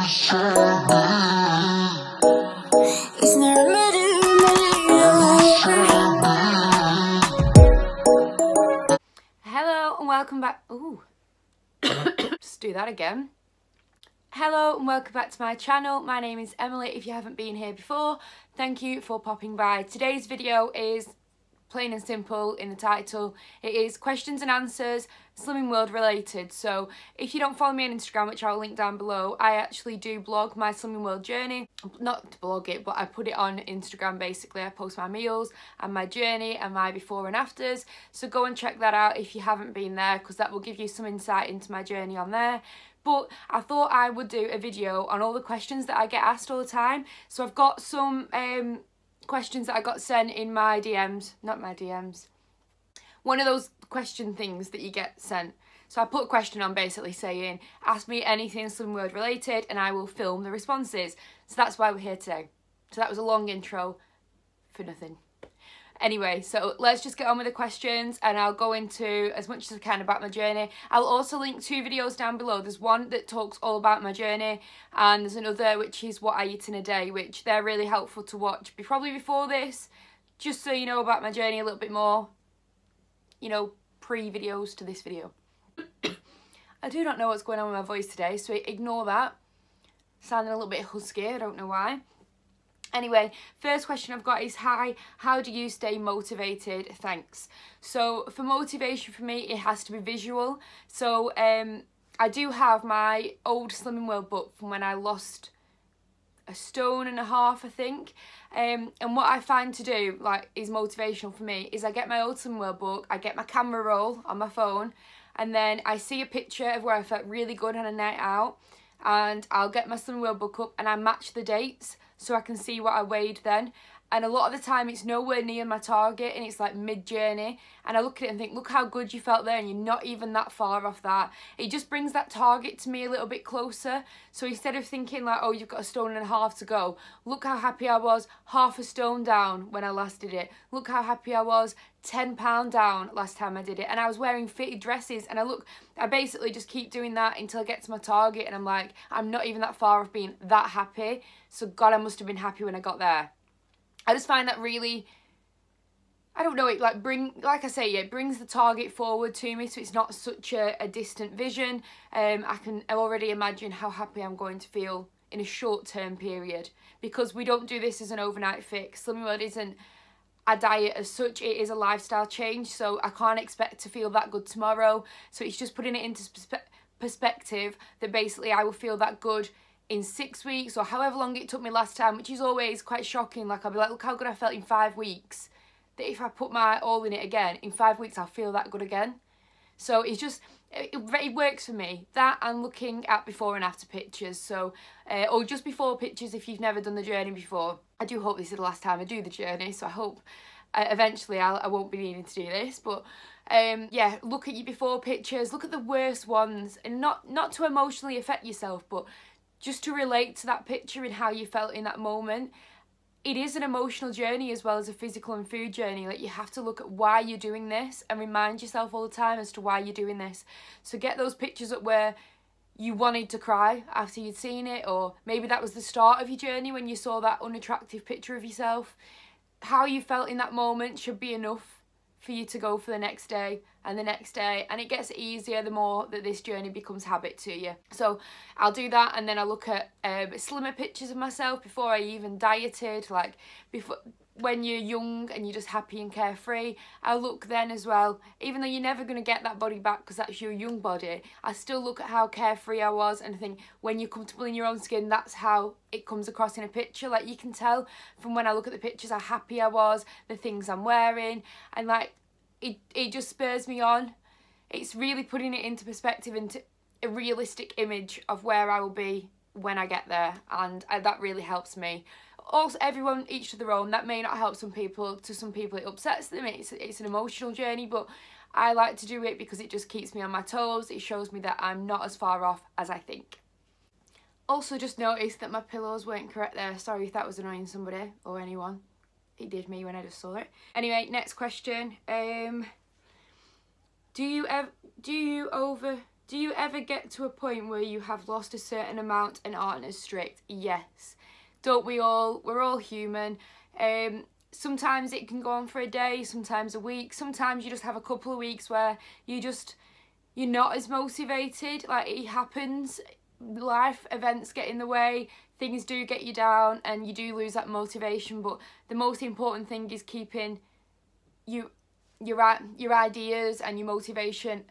Hello and welcome back. Ooh. Just do that again. Hello and welcome back to my channel. My name is Emily. If you haven't been here before, thank you for popping by. Today's video is plain and simple in the title. It is questions and answers, Slimming World related. So if you don't follow me on Instagram, which I'll link down below, I actually do blog my Slimming World journey. Not to blog it, but I put it on Instagram basically. I post my meals and my journey and my before and afters. So go and check that out if you haven't been there, because that will give you some insight into my journey on there. But I thought I would do a video on all the questions that I get asked all the time. So I've got some questions that I got sent in my DMs, not my DMs, one of those question things that you get sent. So I put a question on basically saying, ask me anything Slimming World related and I will film the responses. So that's why we're here today. So that was a long intro for nothing. Anyway, so let's just get on with the questions and I'll go into as much as I can about my journey. I'll also link two videos down below. There's one that talks all about my journey and there's another which is what I eat in a day, which they're really helpful to watch probably before this, just so you know about my journey a little bit more, you know, pre-videos to this video. I do not know what's going on with my voice today, so ignore that. Sounding a little bit husky, I don't know why. Anyway, first question I've got is, hi, how do you stay motivated? Thanks. So for motivation for me, it has to be visual. So I do have my old Slimming World book from when I lost 1.5 stone, I think. And what I find to do, like, is motivational for me is I get my old Slimming World book, I get my camera roll on my phone, and then I see a picture of where I felt really good on a night out, and I'll get my Slimming World book up and I match the dates so I can see what I weighed then. And a lot of the time it's nowhere near my target and it's like mid-journey, and I look at it and think, look how good you felt there and you're not even that far off that. It just brings that target to me a little bit closer. So instead of thinking like, oh, you've got 1.5 stone to go, look how happy I was 0.5 stone down when I last did it. Look how happy I was 10 pound down last time I did it. And I was wearing fitted dresses, and I basically just keep doing that until I get to my target and I'm like, I'm not even that far off being that happy. So God, I must have been happy when I got there. I just find that really, I don't know, it like I say, yeah, it brings the target forward to me, so it's not such a distant vision. I can already imagine how happy I'm going to feel in a short-term period, because we don't do this as an overnight fix. Slimming World isn't a diet as such, it is a lifestyle change, so I can't expect to feel that good tomorrow. So it's just putting it into perspective that basically I will feel that good in 6 weeks or however long it took me last time, which is always quite shocking. Like, I'll be like, look how good I felt in 5 weeks. That if I put my all in it again, in 5 weeks I'll feel that good again. So it's just, it works for me. That and looking at before and after pictures. So, or just before pictures if you've never done the journey before. I do hope this is the last time I do the journey, so I hope eventually I won't be needing to do this. But yeah, look at your before pictures, look at the worst ones, and not to emotionally affect yourself, but just to relate to that picture and how you felt in that moment. It is an emotional journey as well as a physical and food journey. Like, you have to look at why you're doing this and remind yourself all the time as to why you're doing this. So get those pictures up where you wanted to cry after you'd seen it, or maybe that was the start of your journey when you saw that unattractive picture of yourself. How you felt in that moment should be enough for you to go for the next day and the next day, and it gets easier the more that this journey becomes habit to you. So I'll do that, and then I'll look at slimmer pictures of myself before I even dieted, like before, when you're young and you're just happy and carefree. I'll look then as well, even though you're never going to get that body back because that's your young body, I still look at how carefree I was and think, when you're comfortable in your own skin, that's how it comes across in a picture. Like, you can tell from when I look at the pictures how happy I was, the things I'm wearing, and like it just spurs me on. It's really putting it into perspective, into a realistic image of where I will be when I get there, and that really helps me. Also, everyone each to their own. That may not help some people. To some people it upsets them. It's an emotional journey, but I like to do it because it just keeps me on my toes. It shows me that I'm not as far off as I think. Also, just noticed that my pillows weren't correct there. Sorry if that was annoying somebody or anyone. It did me when I just saw it. Anyway, next question. Do you Do you ever get to a point where you have lost a certain amount and aren't as strict? Yes. Don't we all? We're all human. Sometimes it can go on for a day, sometimes a week, sometimes you just have a couple of weeks where you're not as motivated. Like, it happens, life events get in the way, things do get you down and you do lose that motivation, but the most important thing is keeping your ideas and your motivation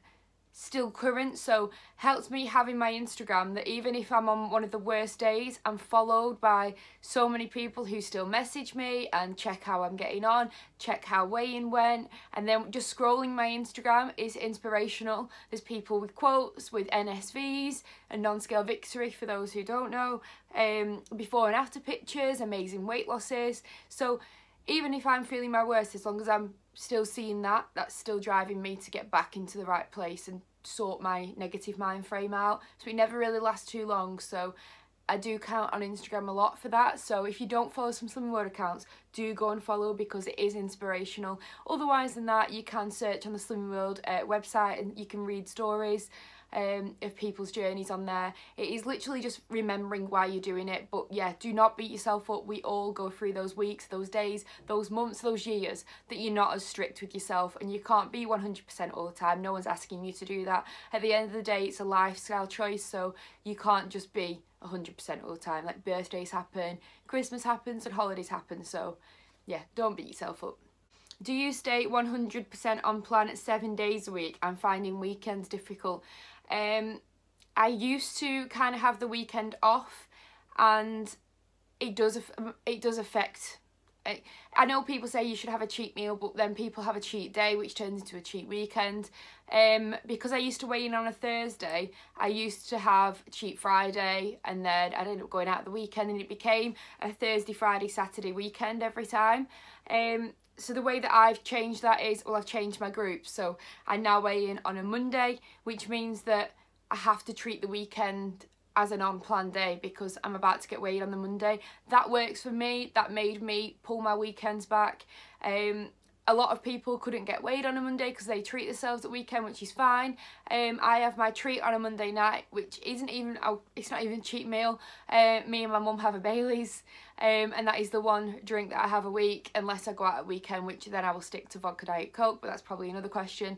still current. So helps me having my Instagram, that even if I'm on one of the worst days, I'm followed by so many people who still message me and check how I'm getting on, check how weigh-in went, and then just scrolling my Instagram is inspirational. There's people with quotes, with NSVs and non-scale victory for those who don't know, before and after pictures, amazing weight losses. So even if I'm feeling my worst, as long as I'm still seeing that, that's still driving me to get back into the right place and sort my negative mind frame out. So it never really lasts too long, so I do count on Instagram a lot for that. So if you don't follow some Slimming World accounts, do go and follow, because it is inspirational. Otherwise than that, you can search on the Slimming World website and you can read stories of people's journeys on there. It is literally just remembering why you're doing it. But yeah, do not beat yourself up. We all go through those weeks, those days, those months, those years that you're not as strict with yourself, and you can't be 100% all the time. No one's asking you to do that. At the end of the day, it's a lifestyle choice, so you can't just be 100% all the time. Like, birthdays happen, Christmas happens, and holidays happen. So yeah, don't beat yourself up. Do you stay 100% on plan 7 days a week? I'm finding weekends difficult. I used to kind of have the weekend off, and it does affect. I know people say you should have a cheat meal, but then people have a cheat day, which turns into a cheat weekend. Because I used to weigh in on a Thursday, I used to have a cheat Friday, and then I'd end up going out the weekend, and it became a Thursday, Friday, Saturday weekend every time. So the way that I've changed that is, well, I've changed my group. So I now weigh in on a Monday, which means that I have to treat the weekend as an unplanned day because I'm about to get weighed on the Monday. That works for me. That made me pull my weekends back. A lot of people couldn't get weighed on a Monday because they treat themselves at weekend, which is fine. I have my treat on a Monday night, which isn't even, it's not even a cheat meal. Me and my mum have a Baileys, and that is the one drink that I have a week, unless I go out at weekend, which then I will stick to vodka Diet Coke, but that's probably another question.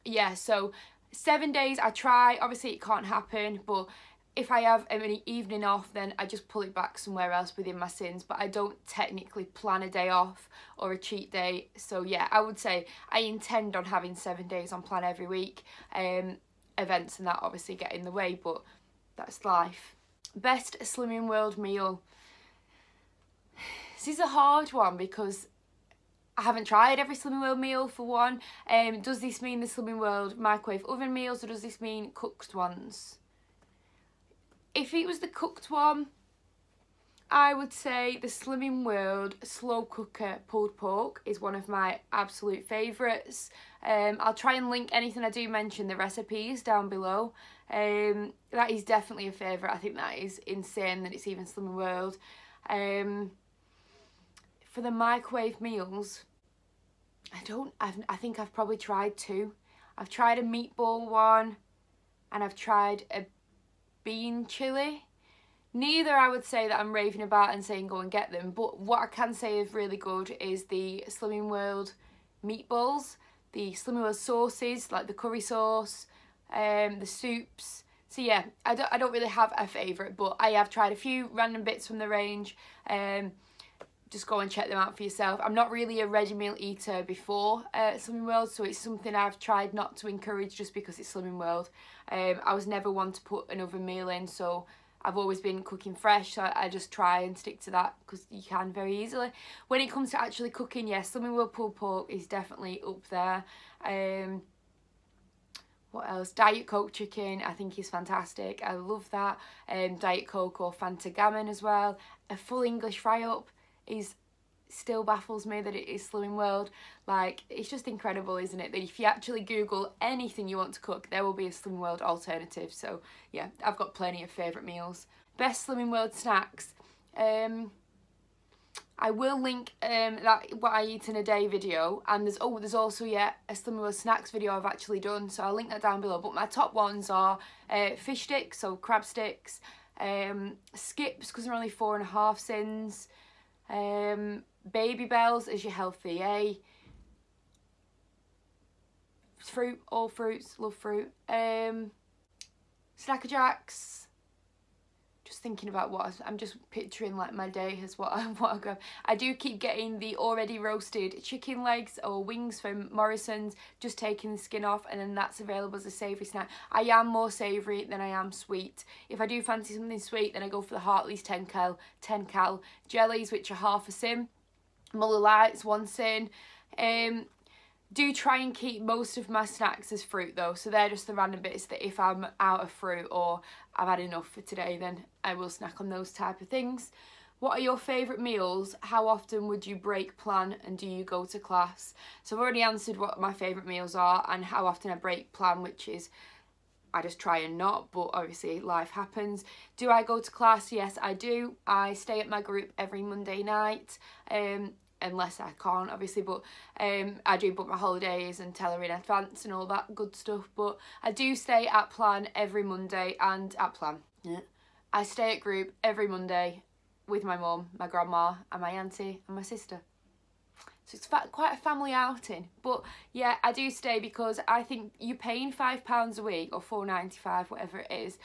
Yeah, so 7 days I try. Obviously it can't happen, but if I have an evening off, then I just pull it back somewhere else within my sins, but I don't technically plan a day off or a cheat day. So yeah, I would say I intend on having 7 days on plan every week. Events and that obviously get in the way, but that's life. Best Slimming World meal. This is a hard one because I haven't tried every Slimming World meal, for one. Does this mean the Slimming World microwave oven meals, or does this mean cooked ones? If it was the cooked one, I would say the Slimming World slow cooker pulled pork is one of my absolute favourites. I'll try and link anything I do mention, the recipes, down below. That is definitely a favourite. I think that is insane that it's even Slimming World. For the microwave meals, I think I've probably tried two. I've tried a meatball one, and I've tried a bean chili. Neither I would say that I'm raving about and saying go and get them, but what I can say is really good is the Slimming World meatballs, the Slimming World sauces like the curry sauce, the soups. So yeah, I don't really have a favourite, but I have tried a few random bits from the range. Just go and check them out for yourself. I'm not really a ready meal eater before Slimming World, so it's something I've tried not to encourage just because it's Slimming World. I was never one to put another meal in, so I've always been cooking fresh, so I just try and stick to that because you can very easily. When it comes to actually cooking, yes, Slimming World pulled pork is definitely up there. What else? Diet Coke chicken, I think is fantastic. I love that. Diet Coke or Fanta Gammon as well. A full English fry-up is still baffles me that it is Slimming World. Like, it's just incredible, isn't it, that if you actually Google anything you want to cook, there will be a Slimming World alternative. So yeah, I've got plenty of favourite meals. Best Slimming World snacks. I I will link that what I eat in a day video, and there's also a Slimming World snacks video I've actually done, so I'll link that down below. But my top ones are fish sticks, so crab sticks, skips because they're only 4.5 sins, Baby Bells as your healthy fruit, all fruits, love fruit, Snacker Jacks. Just thinking about I'm just picturing like my day as what I grab. I do keep getting the already roasted chicken legs or wings from Morrison's, just taking the skin off, and then that's available as a savoury snack. I am more savoury than I am sweet. If I do fancy something sweet, then I go for the Hartley's 10 cal jellies, which are half a sin. Muller Lights, 1 sin. Do try and keep most of my snacks as fruit though, so they're just the random bits that if I'm out of fruit or I've had enough for today, then I will snack on those type of things. What are your favourite meals? How often would you break plan, and do you go to class? So I've already answered what my favourite meals are and how often I break plan, which is I just try and not, but obviously life happens. Do I go to class? Yes, I do. I stay at my group every Monday night. Unless I can't, obviously, but I do book my holidays and tell her in advance and all that good stuff. But I do stay at plan every Monday, and at plan. Yeah. I stay at group every Monday with my mum, my grandma, and my auntie and my sister. So it's quite a family outing. But yeah, I do stay because I think you're paying £5 a week or £4.95, whatever it is.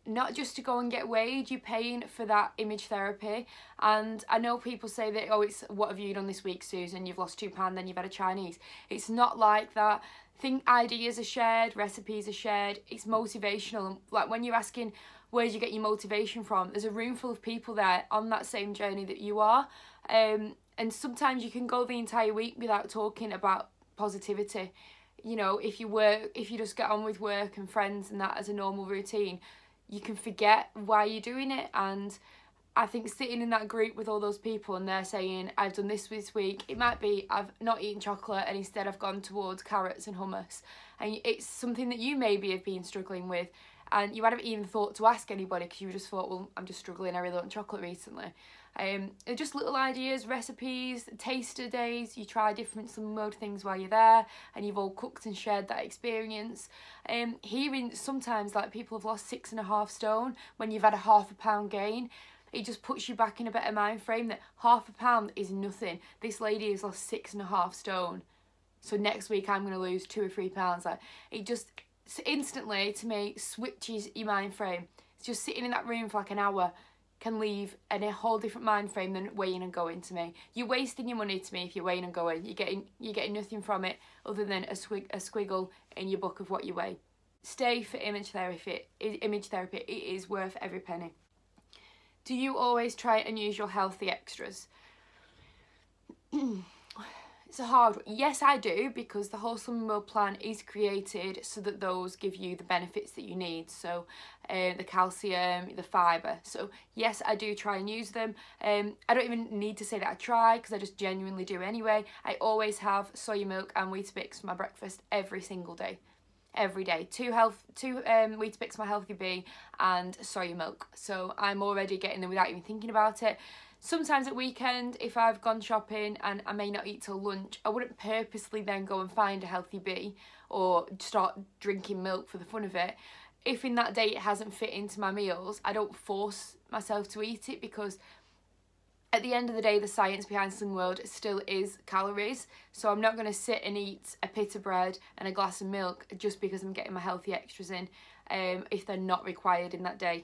Not just to go and get weighed, you're paying for that image therapy. And I know people say that, oh, it's what have you done this week, Susan? You've lost £2, then you've had a Chinese. It's not like that. I think ideas are shared, recipes are shared. It's motivational. Like when you're asking, where do you get your motivation from? There's a room full of people there on that same journey that you are. And sometimes you can go the entire week without talking about positivity. You know, if you just get on with work and friends and that as a normal routine, you can forget why you're doing it. And I think sitting in that group with all those people and they're saying, I've done this week, it might be I've not eaten chocolate and instead I've gone towards carrots and hummus. And it's something that you maybe have been struggling with, and you hadn't even thought to ask anybody because you just thought, well, I'm just struggling, I really want chocolate recently. Just little ideas, recipes, taster days. You try different Slimming World things while you're there, and you've all cooked and shared that experience. Hearing sometimes like people have lost 6.5 stone when you've had a ½ pound gain, it just puts you back in a better mind frame that ½ pound is nothing. This lady has lost 6.5 stone, so next week I'm going to lose 2 or 3 pounds. Like, it just instantly, to me, switches your mind frame. It's just sitting in that room for like an hour can leave in a whole different mind frame than weighing and going to me. You're wasting your money to me if you're weighing and going. You're getting nothing from it other than a squiggle in your book of what you weigh. Stay for image therapy. It is worth every penny. Do you always try and use your healthy extras? It's a hard one. Yes, I do, because the whole Slimming World plan is created so that those give you the benefits that you need. So the calcium, the fibre. So yes, I do try and use them. I don't even need to say that I try, because I just genuinely do anyway. I always have soya milk and Weetabix for my breakfast every single day. Every day. Two Weetabix, my Healthy Bee, and soya milk. So I'm already getting them without even thinking about it. Sometimes at weekend, if I've gone shopping and I may not eat till lunch, I wouldn't purposely then go and find a Healthy Bee or start drinking milk for the fun of it. If in that day it hasn't fit into my meals, I don't force myself to eat it, because at the end of the day, the science behind Slimming World still is calories. So I'm not going to sit and eat a pita bread and a glass of milk just because I'm getting my healthy extras in, if they're not required in that day.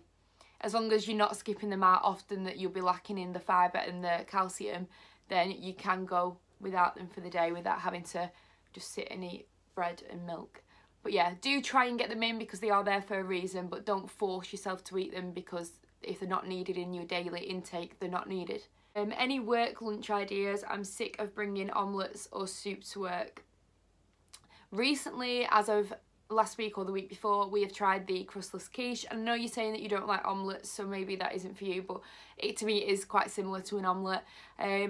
As long as you're not skipping them out often that you'll be lacking in the fibre and the calcium, then you can go without them for the day without having to just sit and eat bread and milk. But yeah, do try and get them in because they are there for a reason, but don't force yourself to eat them, because if they're not needed in your daily intake, they're not needed. Any work lunch ideas? I'm sick of bringing omelettes or soup to work. Recently, as of last week or the week before, we have tried the crustless quiche. I know you're saying that you don't like omelettes, so maybe that isn't for you, but it to me is quite similar to an omelette.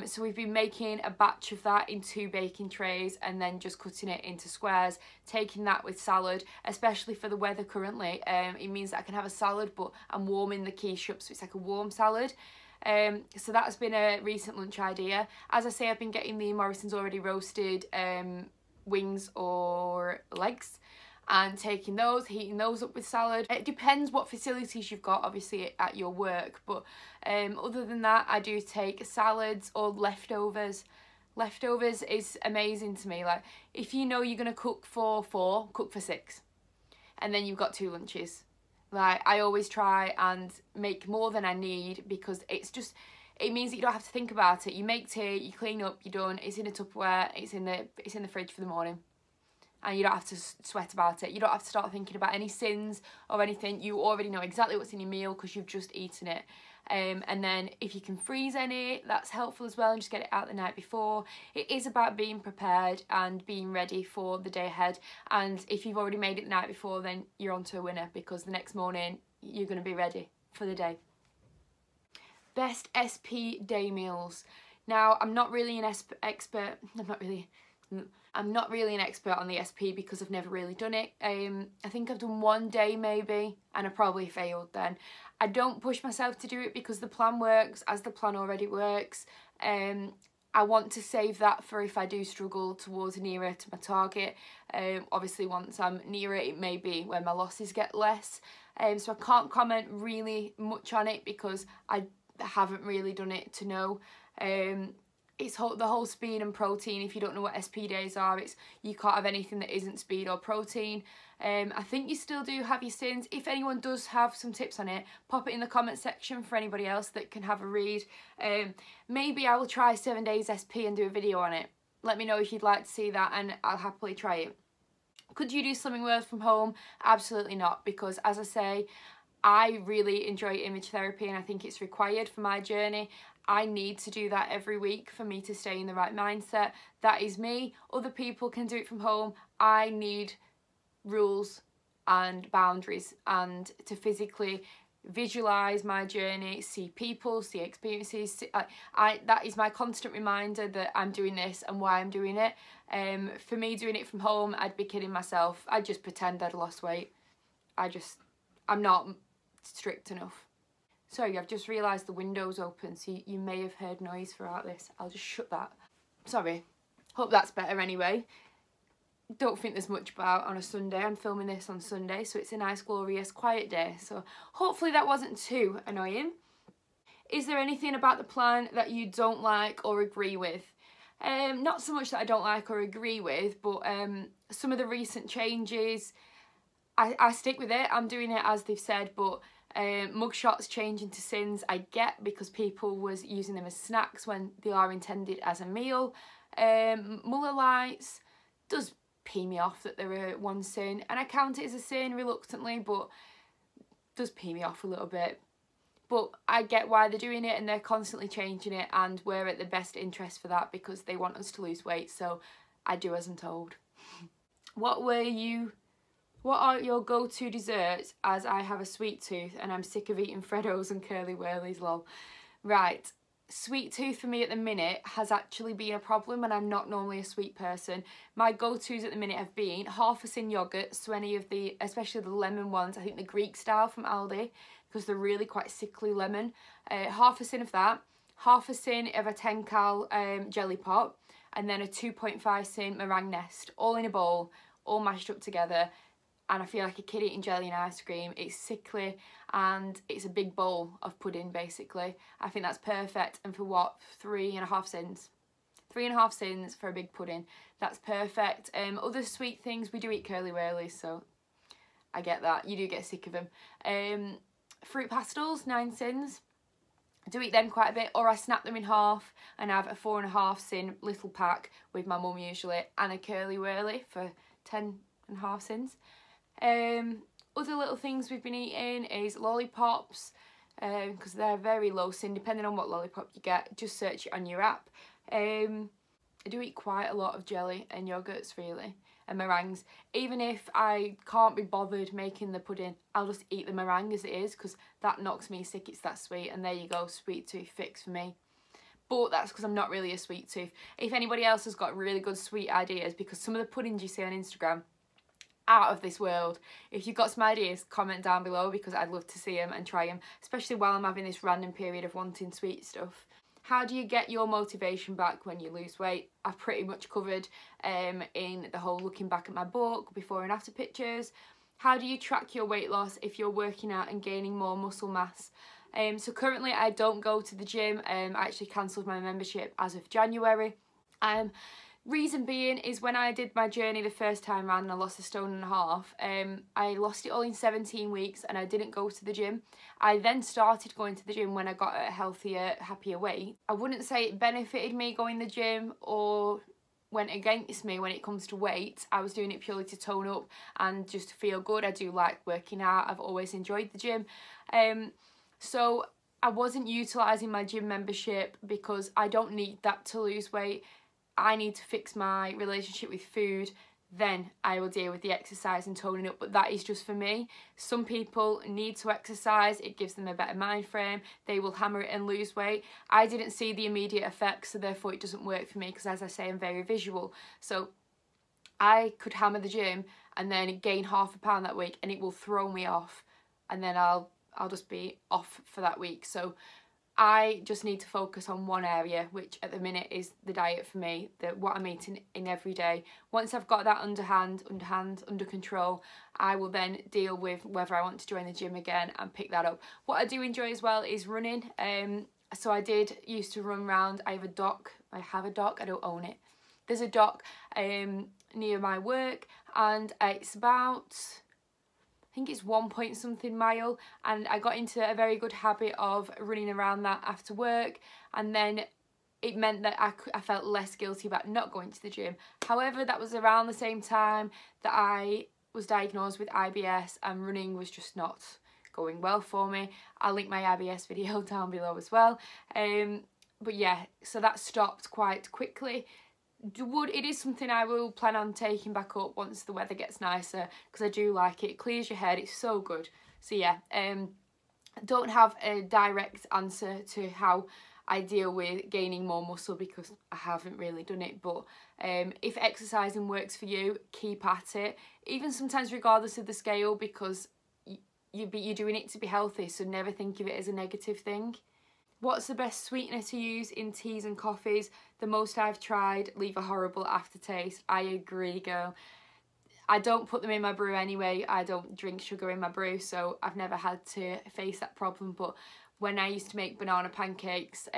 So we've been making a batch of that in 2 baking trays and then just cutting it into squares, taking that with salad, especially for the weather currently. It means that I can have a salad, but I'm warming the quiche up, so it's like a warm salad. So that's been a recent lunch idea. As I say, I've been getting the Morrison's already roasted wings or legs and taking those, heating those up with salad. It depends what facilities you've got, obviously, at your work, but other than that, I do take salads or leftovers. Leftovers is amazing to me. Like, if you know you're going to cook for 4, cook for 6. And then you've got 2 lunches. Like, I always try and make more than I need, because it's just, it means that you don't have to think about it. You make tea, you clean up, you're done. It's in a Tupperware, it's in the fridge for the morning. And you don't have to sweat about it. You don't have to start thinking about any sins or anything. You already know exactly what's in your meal because you've just eaten it. And then if you can freeze any, that's helpful as well, and just get it out the night before. It is about being prepared and being ready for the day ahead. And if you've already made it the night before, then you're on to a winner, because the next morning you're going to be ready for the day. Best SP day meals. Now, I'm not really an expert. I'm not really an expert on the SP because I've never really done it. I think I've done one day maybe, and I probably failed then. I don't push myself to do it because the plan works as the plan already works. I want to save that for if I do struggle towards nearer to my target. Obviously once I'm nearer, it may be when my losses get less. So I can't comment really much on it because I haven't really done it to know. It's the whole speed and protein. If you don't know what SP days are, it's you can't have anything that isn't speed or protein. I think you still do have your sins. If anyone does have some tips on it, pop it in the comment section for anybody else that can have a read. Maybe I will try 7 days SP and do a video on it. Let me know if you'd like to see that, and I'll happily try it. Could you do Slimming World from home? Absolutely not, because as I say, I really enjoy image therapy and I think it's required for my journey. I need to do that every week for me to stay in the right mindset. That is me. Other people can do it from home. I need rules and boundaries, and to physically visualize my journey, see people, see experiences. That is my constant reminder that I'm doing this and why I'm doing it. For me, doing it from home, I'd be kidding myself. I'd just pretend I'd lost weight. I'm not strict enough. Sorry, I've just realised the window's open, so you may have heard noise throughout this. I'll just shut that. Sorry. Hope that's better anyway. Don't think there's much about on a Sunday. I'm filming this on Sunday, so it's a nice, glorious, quiet day. So hopefully that wasn't too annoying. Is there anything about the plan that you don't like or agree with? Not so much that I don't like or agree with, but some of the recent changes, I stick with it. I'm doing it as they've said, but mugshots changing to sins I get, because people was using them as snacks when they are intended as a meal. Muller lights does pee me off that they're one sin, and I count it as a sin reluctantly, but does pee me off a little bit. But I get why they're doing it, and they're constantly changing it, and we're at the best interest for that because they want us to lose weight, so I do as I'm told. What are your go-to desserts, as I have a sweet tooth and I'm sick of eating Freddos and Curly Wurlies, lol. Right, sweet tooth for me at the minute has actually been a problem, and I'm not normally a sweet person. My go-tos at the minute have been half a sin yogurt, so any of the, especially the lemon ones, I think the Greek style from Aldi, because they're really quite sickly lemon. Half a sin of that, half a sin of a 10 cal jelly pot, and then a 2.5 sin meringue nest, all in a bowl, all mashed up together. And I feel like a kid eating jelly and ice cream. It's sickly and it's a big bowl of pudding basically. I think that's perfect, and for what, 3.5 sins? 3.5 sins for a big pudding. That's perfect. Other sweet things, we do eat Curly Wurlies, so I get that. You do get sick of them. Fruit pastels, 9 sins. I do eat them quite a bit, or I snap them in half and have a 4.5 sin little pack with my mum usually, and a Curly Wurly for 10.5 sins. Other little things we've been eating is lollipops, because they're very low sin, depending on what lollipop you get. Just search it on your app. I do eat quite a lot of jelly and yogurts really, and meringues. Even if I can't be bothered making the pudding, I'll just eat the meringue as it is, because that knocks me sick. It's that sweet, and there you go, sweet tooth fix for me. But that's because I'm not really a sweet tooth. If anybody else has got really good sweet ideas, because some of the puddings you see on Instagram, out of this world. If you've got some ideas, comment down below, because I'd love to see them and try them, especially while I'm having this random period of wanting sweet stuff. How do you get your motivation back when you lose weight? I've pretty much covered in the whole looking back at my book, before and after pictures. How do you track your weight loss if you're working out and gaining more muscle mass? So currently I don't go to the gym. I actually cancelled my membership as of January. Reason being is when I did my journey the first time around and I lost 1.5 stone, I lost it all in 17 weeks and I didn't go to the gym. I then started going to the gym when I got a healthier, happier weight. I wouldn't say it benefited me going to the gym or went against me when it comes to weight. I was doing it purely to tone up and just to feel good. I do like working out. I've always enjoyed the gym. So I wasn't utilising my gym membership because I don't need that to lose weight. I need to fix my relationship with food, then I will deal with the exercise and toning up, but that is just for me. Some people need to exercise, it gives them a better mind frame, they will hammer it and lose weight. I didn't see the immediate effects, so therefore it doesn't work for me, because as I say, I'm very visual. So I could hammer the gym and then gain 0.5 pound that week and it will throw me off, and then I'll just be off for that week. So I just need to focus on one area, which at the minute is the diet for me, what I'm eating in every day. Once I've got that under control, I will then deal with whether I want to join the gym again and pick that up. What I do enjoy as well is running. So I used to run around. I have a dock, I don't own it. There's a dock near my work, and it's about, I think it's 1 point something mile, and I got into a very good habit of running around that after work, and then it meant that I felt less guilty about not going to the gym. However, that was around the same time that I was diagnosed with IBS, and running was just not going well for me. I'll link my IBS video down below as well. But yeah, so that stopped quite quickly. It is something I will plan on taking back up once the weather gets nicer, because I do like it. It clears your head, it's so good. So yeah, don't have a direct answer to how I deal with gaining more muscle, because I haven't really done it. But if exercising works for you, keep at it, even sometimes regardless of the scale, because you're doing it to be healthy, so never think of it as a negative thing. What's the best sweetener to use in teas and coffees? The most I've tried leave a horrible aftertaste. I agree, girl. I don't put them in my brew anyway. I don't drink sugar in my brew, so I've never had to face that problem. But when I used to make banana pancakes,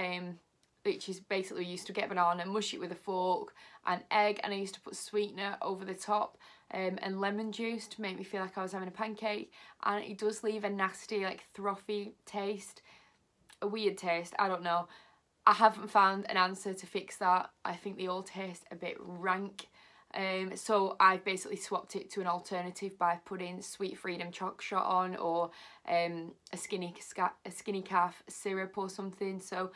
which is basically, used to get banana, mush it with a fork and egg, and I used to put sweetener over the top and lemon juice to make me feel like I was having a pancake, and it does leave a nasty, like, frothy taste. A weird taste, I don't know. I haven't found an answer to fix that. I think they all taste a bit rank. So I've basically swapped it to an alternative by putting Sweet Freedom Choc Shot on, or a skinny calf syrup or something. So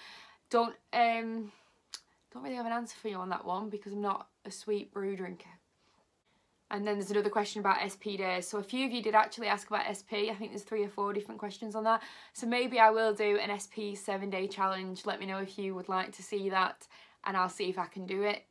don't really have an answer for you on that one, because I'm not a sweet brew drinker. And then there's another question about SP days. So a few of you did actually ask about SP. I think there's 3 or 4 different questions on that. So maybe I will do an SP 7-day challenge. Let me know if you would like to see that, and I'll see if I can do it.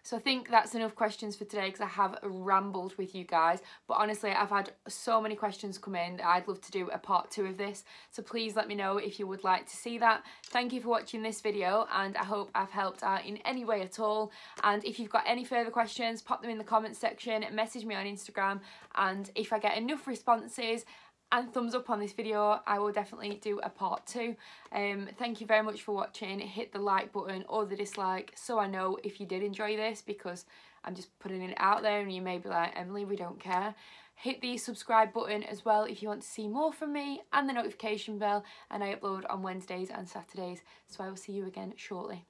So I think that's enough questions for today, because I have rambled with you guys. But honestly, I've had so many questions come in. I'd love to do a part 2 of this. So please let me know if you would like to see that. Thank you for watching this video, and I hope I've helped out in any way at all. And if you've got any further questions, pop them in the comments section, message me on Instagram, and if I get enough responses and thumbs up on this video, I will definitely do a part 2. Thank you very much for watching. Hit the like button or the dislike, so I know if you did enjoy this, because I'm just putting it out there and you may be like, Emily, we don't care. Hit the subscribe button as well if you want to see more from me, and the notification bell, and I upload on Wednesdays and Saturdays, so I will see you again shortly.